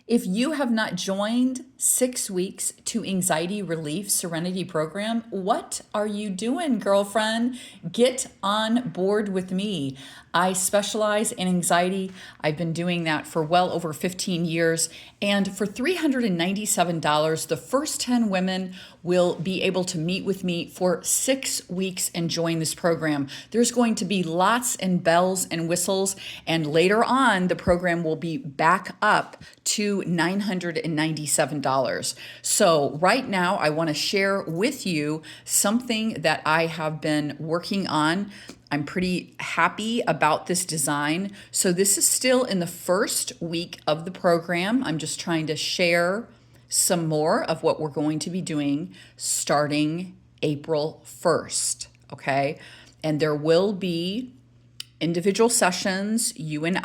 If you have not joined 6 weeks to Anxiety Relief Serenity program, what are you doing, girlfriend? Get on board with me. I specialize in anxiety. I've been doing that for well over 15 years. And for $397, the first 10 women will be able to meet with me for 6 weeks and join this program. There's going to be lots and bells and whistles. And later on, the program will be back up to $997. So right now, I want to share with you something that I have been working on. I'm pretty happy about this design. So this is still in the first week of the program. I'm just trying to share some more of what we're going to be doing starting April 1st, okay? And there will be individual sessions. You and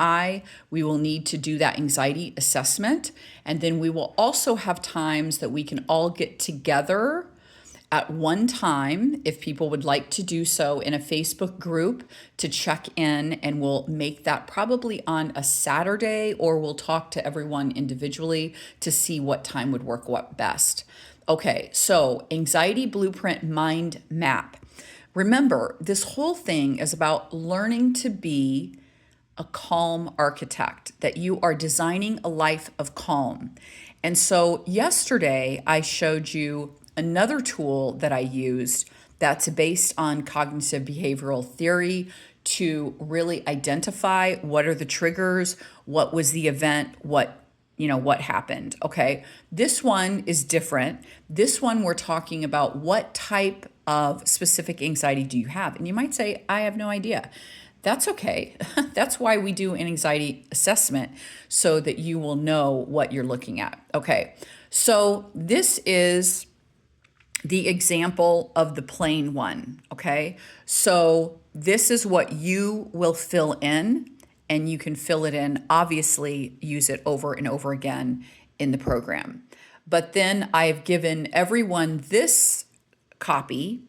we will need to do that anxiety assessment. And then we will also have times that we can all get together at one time, if people would like to do so, in a Facebook group to check in, and we'll make that probably on a Saturday, or we'll talk to everyone individually to see what time would work what best. Okay, so Anxiety Blueprint Mind Map. Remember, this whole thing is about learning to be a calm architect, that you are designing a life of calm. And so yesterday I showed you another tool that I used that's based on cognitive behavioral theory to really identify what are the triggers, what was the event, what happened. Okay, this one is different. This one we're talking about what type of specific anxiety do you have? And you might say, I have no idea. That's okay. That's why we do an anxiety assessment, so that you will know what you're looking at. Okay, so this is the example of the plain one, okay? So this is what you will fill in, and you can fill it in, obviously use it over and over again in the program. But then I've given everyone this copy,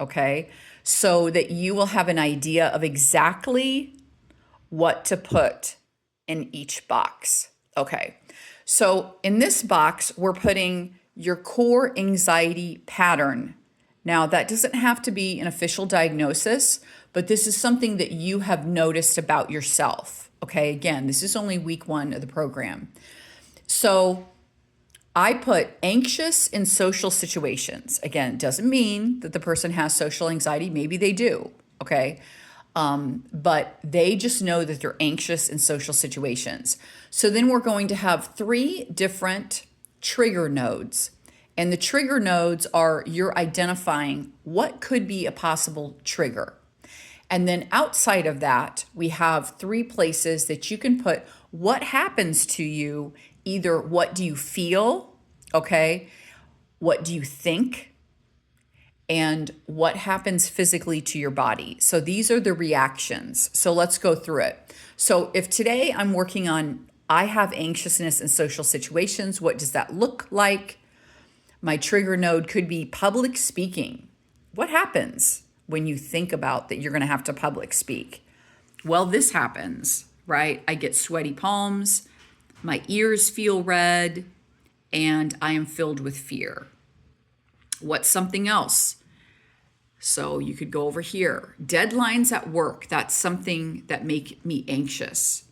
okay, so that you will have an idea of exactly what to put in each box. Okay, so in this box, we're putting your core anxiety pattern. Now, that doesn't have to be an official diagnosis, but this is something that you have noticed about yourself. Okay, again, this is only week 1 of the program. So I put anxious in social situations. Again, it doesn't mean that the person has social anxiety. Maybe they do, okay? But they just know that they're anxious in social situations. So then we're going to have 3 different trigger nodes. And the trigger nodes are you're identifying what could be a possible trigger. And then outside of that, we have 3 places that you can put what happens to you. Either what do you feel, okay? What do you think? And what happens physically to your body. So these are the reactions. So let's go through it. So if today I'm working on I have anxiousness in social situations, what does that look like? My trigger node could be public speaking. What happens when you think about that you're going to have to public speak? Well, this happens, right? I get sweaty palms, my ears feel red, and I am filled with fear. What's something else? So you could go over here. Deadlines at work, that's something that make me anxious.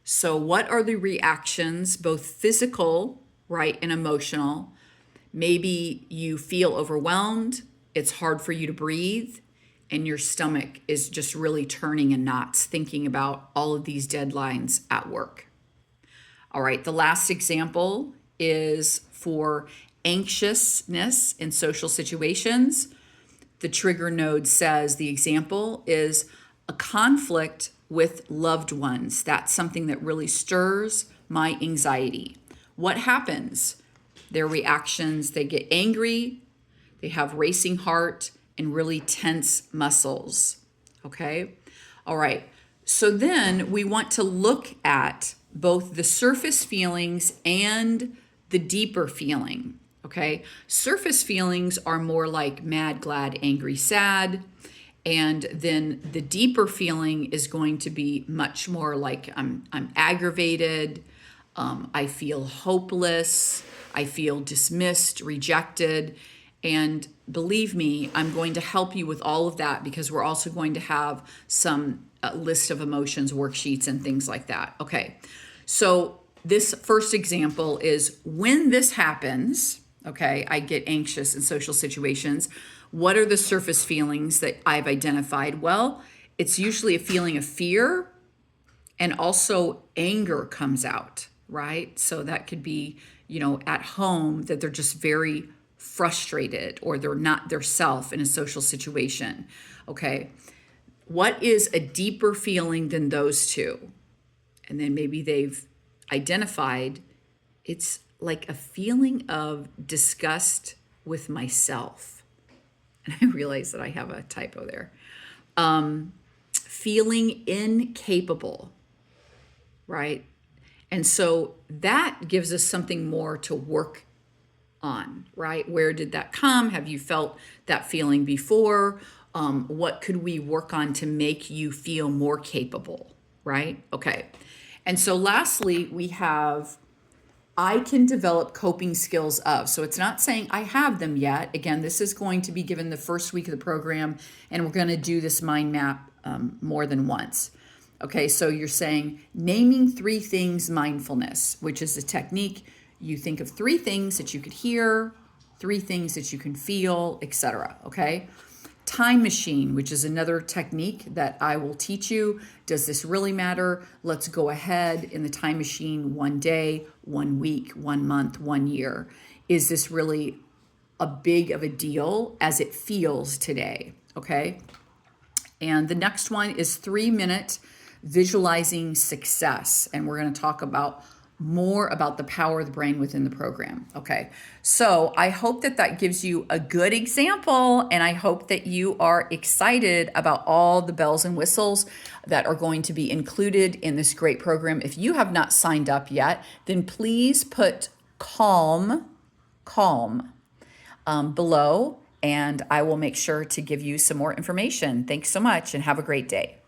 So what are the reactions, both physical, right, and emotional? Maybe you feel overwhelmed, it's hard for you to breathe, and your stomach is just really turning in knots thinking about all of these deadlines at work. All right, the last example is for anxiousness in social situations. The trigger node says the example is a conflict with loved ones. That's something that really stirs my anxiety. What happens? Their reactions, they get angry, they have racing heart, and really tense muscles. Okay? All right. So then we want to look at both the surface feelings and the deeper feeling. Okay? Surface feelings are more like mad, glad, angry, sad. And then the deeper feeling is going to be much more like I'm aggravated, I feel hopeless. I feel dismissed, rejected. And believe me, I'm going to help you with all of that because we're also going to have some list of emotions worksheets and things like that. Okay. So this first example is when this happens, okay, I get anxious in social situations. What are the surface feelings that I've identified? Well, it's usually a feeling of fear, and also anger comes out, right? So that could be, at home that they're just very frustrated or they're not their self in a social situation. Okay. What is a deeper feeling than those two? And then maybe they've identified it's like a feeling of disgust with myself. And I realize that I have a typo there. Feeling incapable, right? And so that gives us something more to work on, right? Where did that come? Have you felt that feeling before? What could we work on to make you feel more capable, right? Okay. And so lastly, we have I can develop coping skills of. So it's not saying I have them yet. Again, this is going to be given the first week of the program, and we're going to do this mind map more than once. Okay, so you're saying naming three things mindfulness, which is a technique. You think of three things that you could hear, three things that you can feel, etc. Okay. Time machine, which is another technique that I will teach you. Does this really matter? Let's go ahead in the time machine 1 day, 1 week, 1 month, 1 year. Is this really a big of a deal as it feels today? Okay. And the next one is 3-minute visualizing success. And we're going to talk about more about the power of the brain within the program. Okay. So I hope that that gives you a good example. And I hope that you are excited about all the bells and whistles that are going to be included in this great program. If you have not signed up yet, then please put calm below, and I will make sure to give you some more information. Thanks so much and have a great day.